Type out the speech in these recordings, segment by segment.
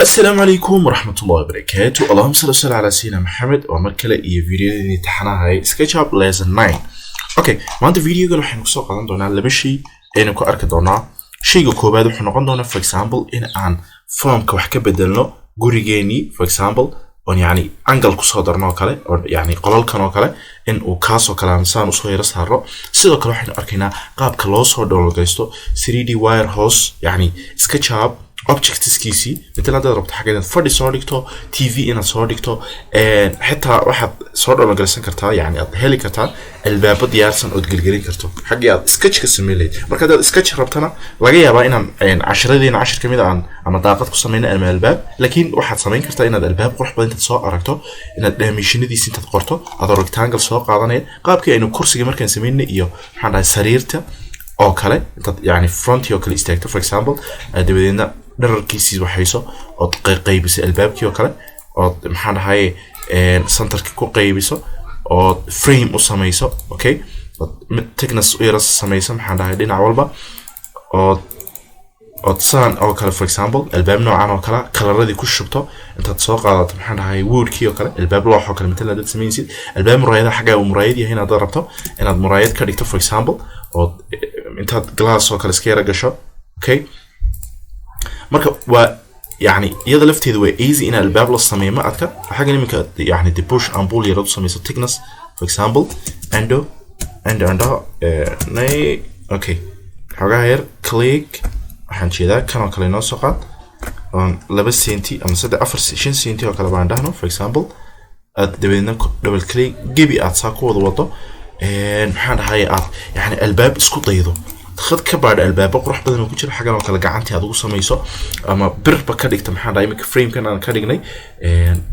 السلام عليكم ورحمة الله وبركاته. اللهم صل وسلم على سيدنا محمد ومركلة فيديو امتحانها هاي SketchUp lesson 9. اوكي maanta videogan waxaan ku soo qaadan doonaa laba shay aynu ku arki doonaa. Shayga koobaad wuxuu noqon doonaa for example in aan formka wax ka bedelno gurigeeni for example on yani angle ku soo darno kale oo yani qolalkan oo kale in uu kaas oo kale aan soo yara saaro. Sidoo kale waxaan arkaynaa qaabka loo soo downloadaysto 3D wire house yani SketchUp objectskiisi مثلا هذا ربط حاجه فردي soo dhigto TV ina soo dhigto xitaa waxaad soo downloadsan kartaa yani aad heli kartaa albaabo diyaarsan oo gelgelin karto xagga aad sketch ka sameeyay marka aad sketch rabtana laga yaabaa inaan 10 kamid aan ama daaqad ku sameeyno ama albaab laakiin waxaad sameyn kartaa inaad albaab qurux badan inta soo aragto inaad dimensionadiisa inta qorto aad rectangle soo qaadanay qaabkii aynu kursiga markaan sameeynay iyo waxaan dhahay sariirta oo kale inta yani front iyo kale istaagto for example dabadeedna dhararkiisii waxayso oo qaybisay albaabkii oo kale oo maxaan dhahay centerka ku qaybiso oo frame u sameeyso okay thickness u yara sameeyso maxaan dhahay dhinac walba oo san oo kale for example albaab noocan oo kale kalaradii ku shubto intaad soo qaadato maxaan dhahay woodkii oo kale albaab loox oo kale midna dad sameeysid albaab muraayada xagga uu muraayad yahay inaad rabto inaad muraayad ka dhigto for example oo intaad glass oo kale iska yara gasho okay marka waa يعني iyada lafteedu way easy in albaab la sameeyo ma adka waxa iminka yani the push and pull yara sameeyso thickness for example and nay okay xogaa yar click waxaan jeedaa kan oo kale noo soo qaad on 2 cm ama 4 cm oo kale baan dhahno for example aad dabeedna double click gibi aad saa ku wado maxaan dhahay aad yani albaab isku daydo خد كبار الباب قرح بدل ما كنت حاجة أنا كلا جعنتي هذا قصة ميسا أما بر بكريك تمحن دايمك فريم كان أنا كاريجني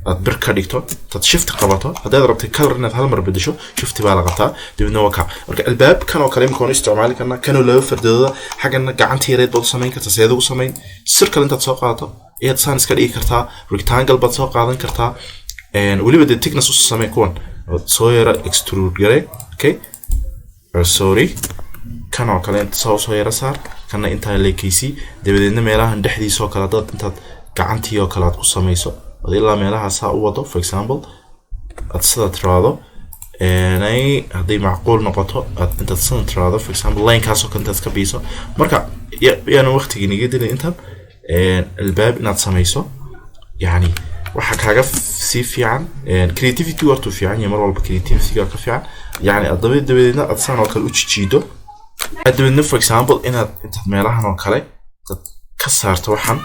أتبر كاريكتو تشفت قبطة هذا ضربت الكلر إن هذا المرة بديشو شفت بقى لقطة دون وقع الباب كانوا كلام كانوا استعمالي كانوا لو فرد حاجة أنا جعنتي يريد قصة مين كتسيد قصة مين السيركل أنت تسوق قطة إيه تسانس كريه كرتا ريكتانجل بتسوق قاعدين كرتا ولي بدي تكنس قصة مين يكون صوير إكسترود جري أوكي sorry كانوا كلام تصاوصوا يرسار كنا أنت اللي كيسي دبدنا ميلها ندحدي سو كلادات أنت كعنتي أو كلاد قصة ميسو وذي الله ميلها ساء وضو for example أتصل ترادو ناي هذي معقول نقطة أنت تصل ترادو for example لاين كاسو كنت تكبيسو مركا يعني وقت جيني جد اللي أنت الباب نتصل ميسو يعني وحك حاجة في في عن creativity ورتو في عن يمر والله creativity كا في عن يعني الضبط دبدنا أتصل وكل أتشيدو أدوينه for example إن أنت ميلها نوكله تكسرت وحن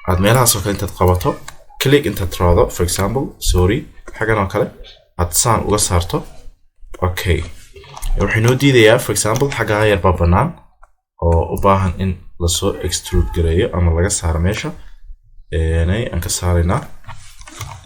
عاد ميلها سوكل أنت تقبضه كليك أنت تراضه for example sorry حاجة نوكله أتصان وكسرته أوكي وحنو دي ذي for example حاجة غير بابنان أو باهن إن لسه extrude جريه أما لقى سعر ماشى يعني أنك سعرنا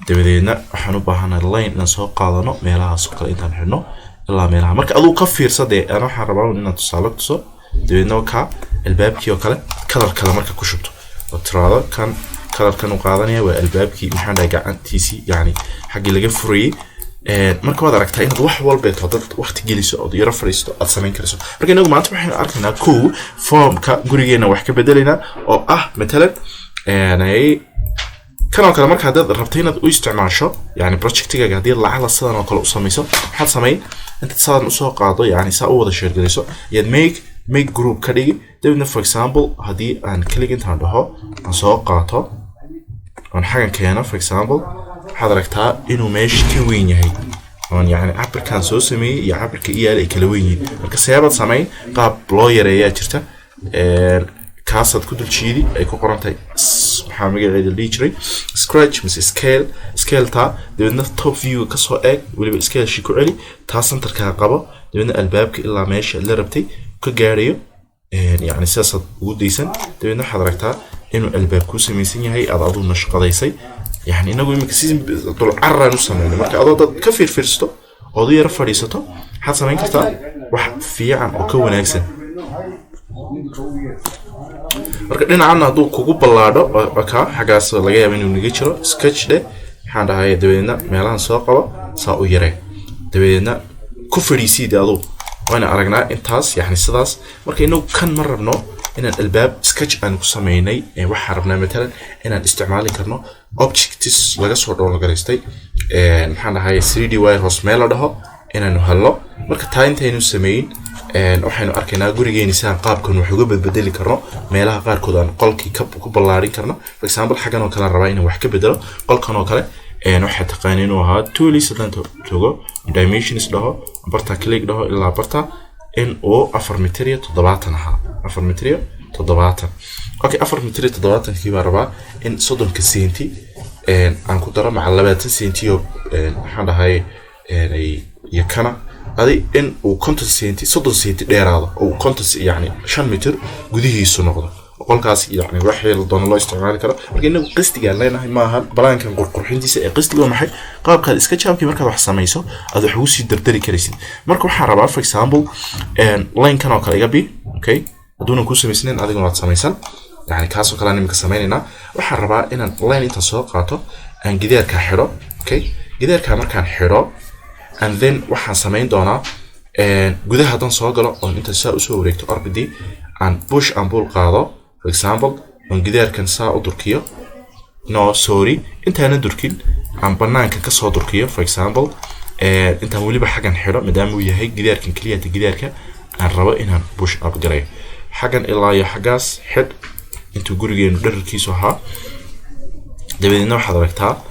دبينا حنو باهن اللاين نسوق قاضنا ميلها سوكل أنت نحنو الله ميلها مرك أدو كفير صدق أنا حربان إن تصالك تصو دبنا وكا الباب كي وكلا كلر مرك كشبته وترى كان كلر كانوا قاعدين والباب كي محن رجع عن تيسي يعني حق اللي جف فري مرك ما دركت إن روح والبيت هذا وقت جلسه أو يرفريستو أتصمين كرسو لكن نقول ما أنت محن أركنا كو فورم كجورينا وحكي بدلنا أو مثلا يعني كانوا كلام مرك هذا ربطين ويستعمل شو يعني بروجكتيجا قاعدين الله على الصدر وكل أصميسو حد سمين أنت تصادم أسوق قاضي يعني سأوض الشيء جلسه يعني make group كريه ده for example هذه عن كليك أنت عندها أسوق قاطع عن حاجة كيانا for example حضرتها إنه ماشي كوين هي يعني عبر كان سوسمي يعبر كإيال كلويني الكسيابة سمين قاب بلاير يا جرته كاسد كدل شيدي أي كقرنتي محامي غير الليجري سكراتش مس سكيل تا دبنا توب فيو كسو اك ولي بالسكيل شيكو علي تا سنتر كقبه دبنا البابك الا ماشي اللي ربتي كغاريو يعني سياسه وديسن دبنا حضرتها انه الباب كو سميسن yahay aad adu nashqadaysay يعني inagu imika season dul carran u sameeyay marka aad dad ka fiirfiirsto oo yar fadhiisato waxa sameyn kartaa wax fiican oo ka wanaagsan marka dhinacan haduu kugu ballaadho ka xagaas laga yaabo inuu niga jiro sketch de waxaan dhahay dabeedna meelahan soo qabo saa u yaree dabeedna ku fadhiisiid adu waana aragnaa intaas yani sidaas marka inuu kan ma rabno إن الباب sketch أنا كسميني وحربنا مثلا إن الاستعمال كرنا objects لقى صور ولا قريستي نحنا هاي 3D warehouse ميل ده إن هلا مركز تاين تاني سمين وحنا أركينا جوري نسان قاب كانوا حجوب بدل كرنا ميلها غير كذا قلقي كب لارين كرنا for example حاجة نوكلا ربعين وحكي بدله قلق نوكلا نوحة تقنين وها تولي سدان توجو dimensions ده برتا كليك ده إلا برتا إن أو أفرمتريا تضبعتنها أفرمتريا تضبعتن أوكي أفرمتريا تضبعتن كي بربع إن صدم كسينتي أنا كنت أرى مع اللبات سينتيو هذا هاي يكنا هذه إن وكنت سينتي صدم سينتي دير هذا وكنت يعني 5 متر جذيه السنغضة وقال كاس يعني وحي الضن الله استعمال كذا لكنه قصدي قال لنا ما هاد بلان كان قرقرحين دي قصدي لو maxay qaabka iska jaabki marka wax sameeyso aad wax u sii dardari karaysid marka waxa rabaa for example line kan oo kale iga bi okay aduuna ku sameysneen adiga waad sameysan yani kaas oo kale nimka sameynayna waxa rabaa inaan line inta soo qaato aan gidaarka xiro okay gidaarka markaan xiro and then waxaan sameyn doonaa gudaha hadan soo galo oo inta saa u soo wareegto RBD and push and pull qaado for example من جدار كان ساعة تركيا no sorry أنت هنا تركين عم بنانك كسر تركيا for example أنت مولي بحاجة نحرة مدام ويا هيك جدار كان كلية الجدار كان الربا إنها بوش أب جري حاجة إلا يا حجاز حد أنتوا جورجين در كيسوها ده بدنا حضرتها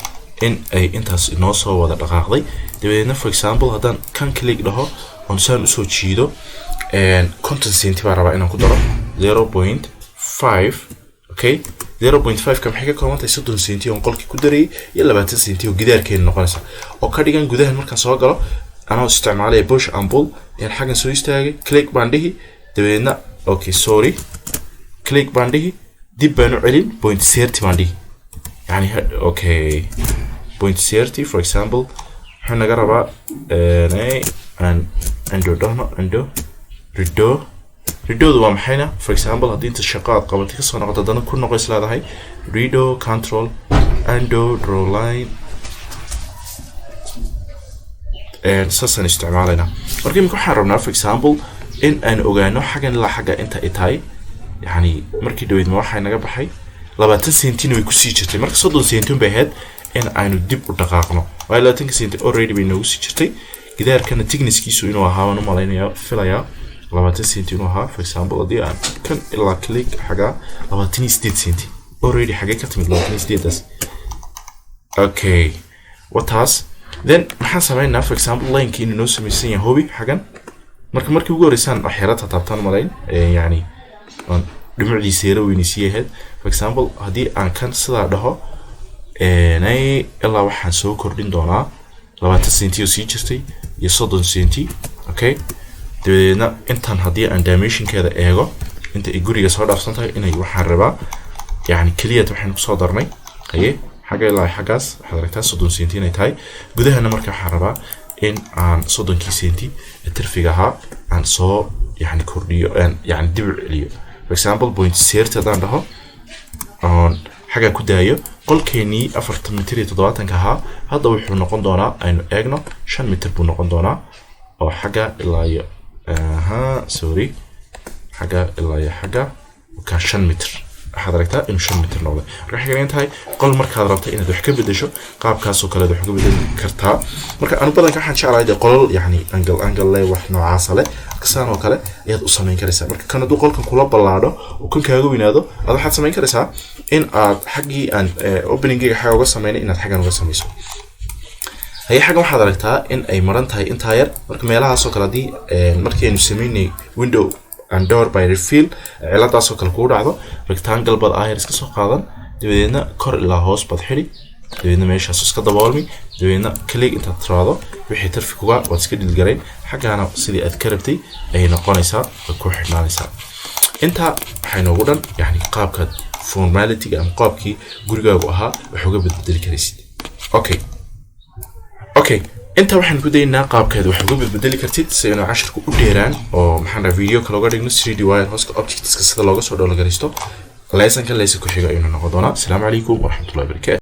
إن أي أنت ناصر ولا دقاقي ده بدنا for example هذا كان كليك ده ونسان أسوي شيء content سنتي برا إنها كدرة 0.5 اوكي 0.5 كم حاجه كومنت 60 سنتي oo qolki ku daray iyo 20 سنتي oo gidaarkeen noqonaysa oo ka dhigan gudaha markaan soo galo ana isticmaalay push and pull in xagan soo istaagay click baan dhihi dabeedna okay sorry click baan dhihi dib baan u celin 0.30 baan dhihi yani okay 0.30 for example waxaan naga rabaa redo waa maxayna for example hadii inta shaqaad qabatay ka soo noqoto dana ku noqoys leedahay redo control undo draw line sasan isticmaalayna markii ku xarabnaa for example in aan ogaano xagan la xaga inta ay tahay yani markii dhaweyd ma waxay naga baxay 20 sentino way ku sii jirtay marka 30 sentino bay ahayd in aanu dib u dhaqaaqno waa 20 sentino already bay nagu sii jirtay gidaarkana thicknesskiisu inuu ahaa ma malaynayaa filaya 20 سنتي نوها for example دي كان إلا كليك حاجة 20 سنتي already حاجة كتمت 20 سنتي بس okay what has then محن سمعنا for example line كي إنه سميسين هوبي حاجة مركب وجو رسان أحيانات هتبطن ملاين يعني دمعي سيرة وينسيه هاد for example هدي عن كان صدق ده ناي إلا واحد سو كردين دونا 20 سنتي وسيجستي يصدق سنتي okay دبنا أنت هدي عن dimension كذا إيجو أنت يجوري صار أصلاً إنه يوحربا يعني كلية وحنا بصادرني أيه حاجة لا حاجاس حضرتها صدون سنتين أيتاي جده أنا مركب حربا إن عن صدون كي سنتي الترفيقها عن صو يعني كورديو يعني دبر ليو for example point سيرت هذا عندها عن حاجة كدايو قل كيني أفرت متري تضاعتن كها هذا وحنا نقول دونا إنه إجنا شن متر بنقول دونا أو حاجة لا سوري حاجة إلا حاجة وكان 5 متر حضرتها إنه 5 متر نوضة راح يجينا هاي قل مركز رابطة إنه دوحك بدشوا قاب كاسو كلا دوحك بدل كرتها مركز أنا بدل كحن شعر هذا قل يعني أنجل لا وحنا عاصلة كسان وكلا يد أصلا ينكرسها مركز كانوا دو قل كان كلها بالعادة وكان كهجو بينادو هذا حد سمين كرسها إن حقي أن opening حاجة وقصة إن حاجة وقصة ميسو هي حاجة حضرتها إن أي مرنتها انتاير مركب ميلها سوكلا دي مركب نسميني window and door by refill علاقة سوكلا كود عضو rectangle بد آيرس كسوق هذا دبينا كور إلى هوس بدحري دبينا ماشي أساس كده بالمي دبينا كليك انت تراضو وحي ترفقوا وتسكد الجرين حاجة أنا سيدي أذكرتي أي نقانيسها وكوح نانيسها انت حينوغدن يعني قابك formality أم قابكي جورجاوها وحوجة بدل كريسي اوكي انت waxaan ku daynaa qaabkeed waxa ugu bedeli kartid si inuu casharku u dheeraan oo maxaan video kale uga dhigno 3D wirehouse objects sida looga soo dhawlo garisto lesson kan lesson ku xiga inuu noqdo doona. Assalamu alaykum wa rahmatullahi wa barakatuh.